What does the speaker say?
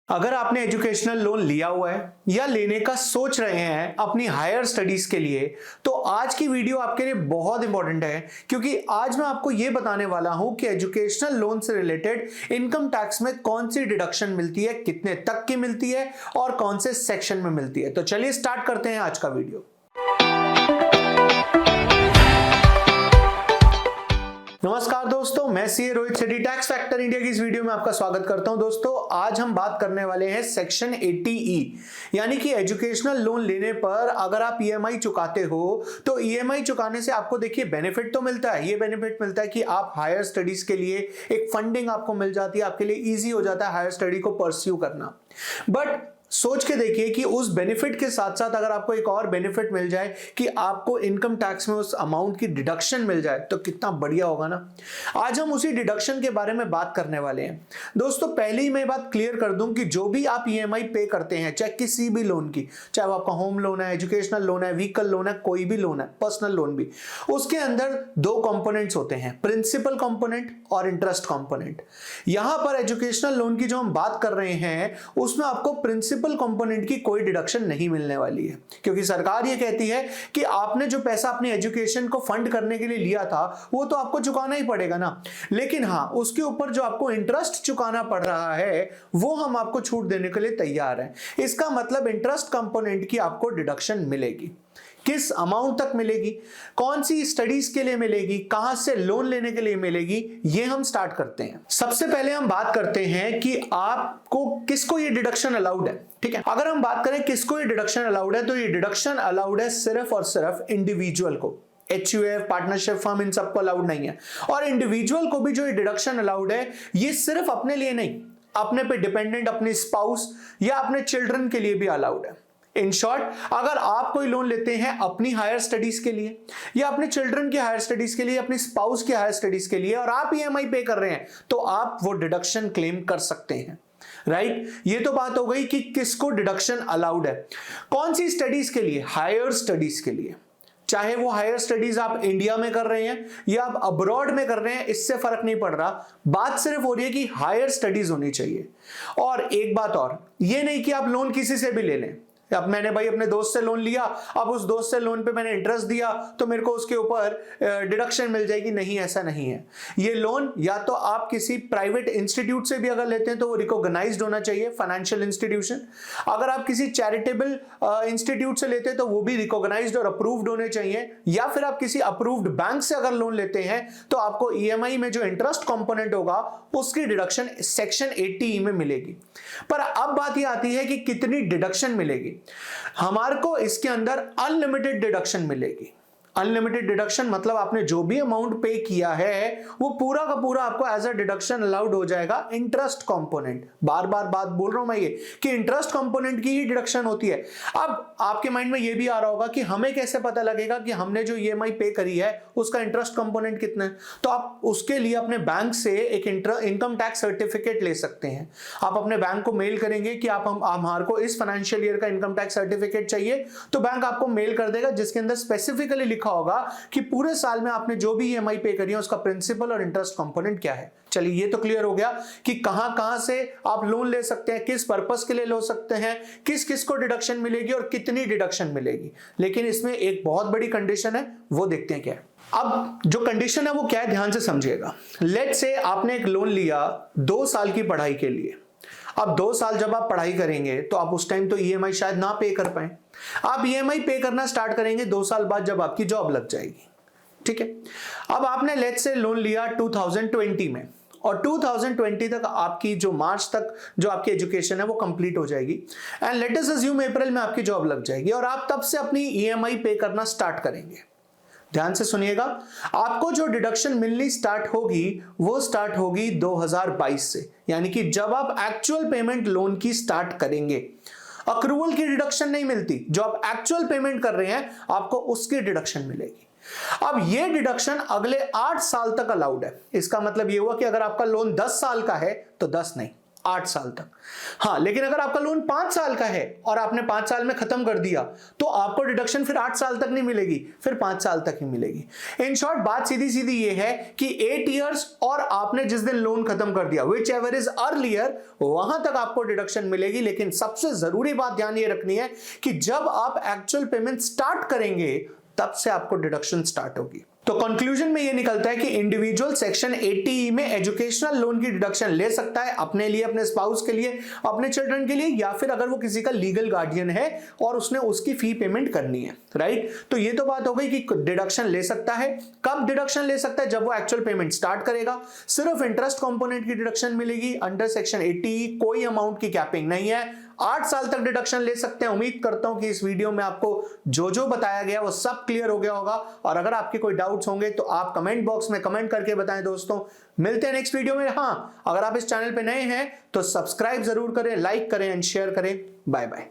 अगर आपने educational loan लिया हुआ है या लेने का सोच रहे हैं अपनी हायर स्टडीज के लिए, तो आज की वीडियो आपके लिए बहुत इंपॉर्टेंट है क्योंकि आज मैं आपको यह बताने वाला हूं कि एजुकेशनल लोन से रिलेटेड इनकम टैक्स में कौन सी डिडक्शन मिलती है, कितने तक की मिलती है और कौन से सेक्शन में मिलती है। तो चलिए स्टार्ट करते हैं आज का वीडियो। नमस्कार दोस्तों, मैं सीए रोहित सेठी टैक्स फैक्टर इंडिया की इस वीडियो में आपका स्वागत करता हूं। दोस्तों, आज हम बात करने वाले हैं सेक्शन 80E, यानी कि एजुकेशनल लोन लेने पर अगर आप ईएमआई चुकाते हो तो ईएमआई चुकाने से आपको देखिए बेनिफिट तो मिलता है। ये बेनिफिट मिलता है कि आप हायर स्टडीज के लिए एक फंडिंग आपको मिल जाती है, आपके लिए ईजी हो जाता है हायर स्टडी को परस्यू करना। बट सोच के देखिए कि उस बेनिफिट के साथ साथ अगर आपको एक और बेनिफिट मिल जाए कि आपको इनकम टैक्स में उस अमाउंट की डिडक्शन मिल जाए तो कितना बढ़िया होगा ना। आज हम उसी डिडक्शन के बारे में बात करने वाले हैं। दोस्तों, पहले ही मैं बात क्लियर कर दूं कि जो भी आप ईएमआई पे करते हैं, चाहे किसी भी लोन की, चाहे वो आपका होम लोन है, एजुकेशनल लोन है, व्हीकल लोन है, कोई भी लोन है, पर्सनल लोन भी, उसके अंदर दो कंपोनेंट्स होते हैं, प्रिंसिपल कंपोनेंट और इंटरेस्ट कंपोनेंट। यहां पर एजुकेशनल लोन की जो हम बात कर रहे हैं उसमें आपको प्रिंसिपल कंपोनेंट की कोई डिडक्शन नहीं मिलने वाली है, क्योंकि सरकार ये कहती है कि आपने जो पैसा अपनी एजुकेशन को फंड करने के लिए लिया था वो तो आपको चुकाना ही पड़ेगा ना। लेकिन हाँ, उसके ऊपर जो आपको इंटरेस्ट चुकाना पड़ रहा है वो हम आपको छूट देने के लिए तैयार हैं। इसका मतलब इंटरेस्ट कंपोनेंट की आपको डिडक्शन मिलेगी। किस अमाउंट तक मिलेगी, कौन सी स्टडीज के लिए मिलेगी, कहां से लोन लेने के लिए मिलेगी, ये हम स्टार्ट करते हैं। सबसे पहले हम बात करते हैं कि आपको किसको ये डिडक्शन अलाउड है। ठीक है, अगर हम बात करें किसको ये डिडक्शन अलाउड है तो ये डिडक्शन अलाउड है सिर्फ और सिर्फ इंडिविजुअल को। HUF, पार्टनरशिप फर्म, इन सबको अलाउड नहीं है। और इंडिविजुअल को भी जो ये डिडक्शन अलाउड है ये सिर्फ अपने लिए नहीं, अपने पे डिपेंडेंट, अपने स्पाउस या अपने चिल्ड्रन के लिए भी अलाउड है। इन शॉर्ट, अगर आप कोई लोन लेते हैं अपनी हायर स्टडीज के लिए या अपने चिल्ड्रन की हायर स्टडीज के लिए, अपनी स्पाउस की हायर स्टडीज के लिए, और आप ईएमआई पे कर रहे हैं तो आप वो डिडक्शन क्लेम कर सकते हैं। राइट, ये तो बात हो गई कि किसको डिडक्शन अलाउड है। कौन सी स्टडीज के लिए? हायर स्टडीज के लिए। चाहे वो हायर स्टडीज आप इंडिया में कर रहे हैं या आप अब्रॉड में कर रहे हैं, इससे फर्क नहीं पड़ रहा। बात सिर्फ हो रही है कि हायर स्टडीज होनी चाहिए। और एक बात और, ये नहीं कि आप लोन किसी से भी ले लें। अब मैंने भाई अपने दोस्त से लोन लिया, अब उस दोस्त से लोन पे मैंने इंटरेस्ट दिया तो मेरे को उसके ऊपर डिडक्शन मिल जाएगी, नहीं, ऐसा नहीं है। ये लोन या तो आप किसी प्राइवेट इंस्टीट्यूट से भी अगर लेते हैं तो वो रिकॉग्नाइज्ड होना चाहिए, फाइनेंशियल इंस्टीट्यूशन। अगर आप किसी चैरिटेबल इंस्टीट्यूट से लेते हैं तो वो भी रिकॉग्नाइज्ड और अप्रूव्ड होने चाहिए। या फिर आप किसी अप्रूव्ड बैंक से अगर लोन लेते हैं तो आपको ईएमआई में जो इंटरेस्ट कंपोनेंट होगा उसकी डिडक्शन सेक्शन 80E में मिलेगी। पर अब बात यह आती है कि कितनी डिडक्शन मिलेगी। हमारे को इसके अंदर अनलिमिटेड डिडक्शन मिलेगी। अनलिमिटेड डिडक्शन मतलब आपने जो भी अमाउंट पे किया है वो पूरा का पूरा आपको एज अ डिडक्शन अलाउड हो जाएगा। इंटरेस्ट कंपोनेंट, बार बार बात बोल रहा हूं मैं ये कि इंटरेस्ट कंपोनेंट की ही डिडक्शन होती है। अब आपके माइंड में ये भी आ रहा होगा कि हमें कैसे पता लगेगा कि हमने जो ईएमआई पे करी है उसका इंटरेस्ट कंपोनेंट कितना है। तो आप उसके लिए अपने बैंक से एक इनकम टैक्स सर्टिफिकेट ले सकते हैं। आप अपने बैंक को मेल करेंगे कि आप हमारे को इस फाइनेंशियल ईयर का इनकम टैक्स सर्टिफिकेट चाहिए, तो बैंक आपको मेल कर देगा जिसके अंदर स्पेसिफिकली होगा कि पूरे साल में आपने जो भी ईएमआई पे करी है उसका प्रिंसिपल और इंटरेस्ट कंपोनेंट क्या है। चलिए, ये तो क्लियर हो गया कि कहां से आप लोन ले सकते हैं, किस पर्पस के लिए ले सकते हैं, किस किस को डिडक्शन मिलेगी और कितनी डिडक्शन मिलेगी। लेकिन इसमें एक बहुत बड़ी कंडीशन है, वो देखते हैं क्या है। अब जो कंडीशन है वो क्या है, ध्यान से समझिएगा। लेट्स से आपने एक लोन लिया 2 साल की पढ़ाई के लिए। अब 2 साल जब आप पढ़ाई करेंगे तो आप उस टाइम तो ईएमआई शायद ना पे कर पाए। आप ईएमआई पे करना स्टार्ट करेंगे 2 साल बाद जब आपकी जॉब लग जाएगी। ठीक है, अब आपने लेट्स से लोन लिया 2020 में और 2020 तक आपकी जो मार्च तक जो आपकी एजुकेशन है वो कंप्लीट हो जाएगी एंड लेट अस अज्यूम अप्रैल में आपकी जॉब लग जाएगी और आप तब से अपनी ईएमआई पे करना स्टार्ट करेंगे। ध्यान से सुनिएगा, आपको जो डिडक्शन मिलनी स्टार्ट होगी वो स्टार्ट होगी 2022 से, यानी कि जब आप एक्चुअल पेमेंट लोन की स्टार्ट करेंगे। अक्रूवल की डिडक्शन नहीं मिलती, जो आप एक्चुअल पेमेंट कर रहे हैं आपको उसकी डिडक्शन मिलेगी। अब ये डिडक्शन अगले 8 साल तक अलाउड है। इसका मतलब ये हुआ कि अगर आपका लोन 10 साल का है तो 10 नहीं, 8 साल तक। हाँ, लेकिन अगर आपका लोन 5 साल का है और आपने 5 साल में खत्म कर दिया तो आपको डिडक्शन फिर 8 साल तक नहीं मिलेगी, फिर 5 साल तक ही मिलेगी। इन शॉर्ट बात सीधी सीधी ये है कि 8 इयर्स और आपने जिस दिन लोन खत्म कर दिया, विच एवर इज अर्लियर, वहां तक आपको डिडक्शन मिलेगी। लेकिन सबसे जरूरी बात ध्यान ये रखनी है कि जब आप एक्चुअल पेमेंट स्टार्ट करेंगे तब से आपको डिडक्शन स्टार्ट होगी। तो कंक्लूजन में ये निकलता है कि इंडिविजुअल सेक्शन 80E में एजुकेशनल लोन की डिडक्शन ले सकता है अपने लिए, अपने स्पाउस के लिए, अपने चिल्ड्रन के लिए, या फिर अगर वो किसी का लीगल गार्डियन है और उसने उसकी फी पेमेंट करनी है, राइट। तो ये तो बात हो गई कि डिडक्शन ले सकता है। कब डिडक्शन ले सकता है? जब वो एक्चुअल पेमेंट स्टार्ट करेगा। सिर्फ इंटरेस्ट कंपोनेंट की डिडक्शन मिलेगी अंडर सेक्शन 80E, कोई अमाउंट की कैपिंग नहीं है। 8 साल तक डिडक्शन ले सकते हैं। उम्मीद करता हूं कि इस वीडियो में आपको जो जो बताया गया वो सब क्लियर हो गया होगा। और अगर आपके कोई डाउट्स होंगे तो आप कमेंट बॉक्स में कमेंट करके बताएं दोस्तों। मिलते हैं नेक्स्ट वीडियो में। हाँ, अगर आप इस चैनल पे नए हैं तो सब्सक्राइब जरूर करें, लाइक करें एंड शेयर करें। Bye bye.